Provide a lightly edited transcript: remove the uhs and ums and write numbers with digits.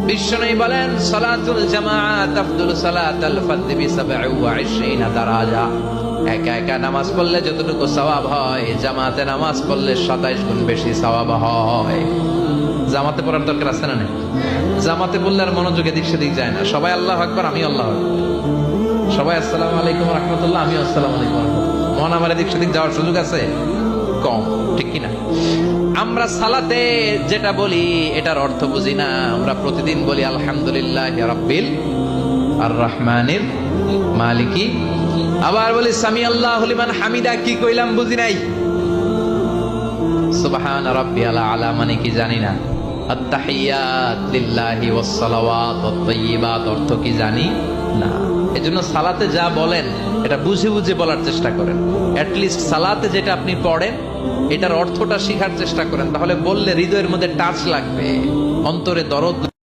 বিশ্বনবী বলেন সালাতুল জামাআত আফদলু সালাতাল ফারদি বি 27 দারাজা। একা একা নামাজ পড়লে যতটুকু সওয়াব হয়, জামাতে নামাজ পড়লে 27 গুণ বেশি সওয়াব হয়। জামাতে পড়ার দরকার আছে না? নেই? জামাতে পড়লে আর মনোযোগ এদিক সেদিক যায় না। সবাই আল্লাহু আকবার, আমি আল্লাহু আকবার। সবাই আসসালামু আলাইকুম ওয়া রাহমাতুল্লাহ, আমি আসসালামু আলাইকুম ওয়া রাহমাতুল্লাহ। মন আমার এদিক সেদিক যাওয়ার সুযোগ আছে? কম, ঠিক কিনা? আমরা সালাতে যেটা বলি এটার অর্থ বুঝি না। আমরা প্রতিদিন বলি আলহামদুলিল্লাহি রাব্বিল আর রহমানির মালিকি, আবার বলি সামি আল্লাহু লিমান হামিদা। কি কইলাম বুঝি নাই। সুবহান রাব্বিয়াল আলা মানে কি জানি না। আত-তাহিয়াত লিল্লাহি ওয়াস সালাওয়াত ওয়াত তাইয়্যিবাত অর্থ কি জানি না। এজন্য সালাতে যা বলেন এটা বুঝে বুঝে বলার চেষ্টা করেন। এট লিস্ট সালাতে যেটা আপনি পড়েন এটার অর্থটা শেখার চেষ্টা করেন, তাহলে বললে হৃদয়ের মধ্যে টাচ লাগবে, অন্তরে দরদ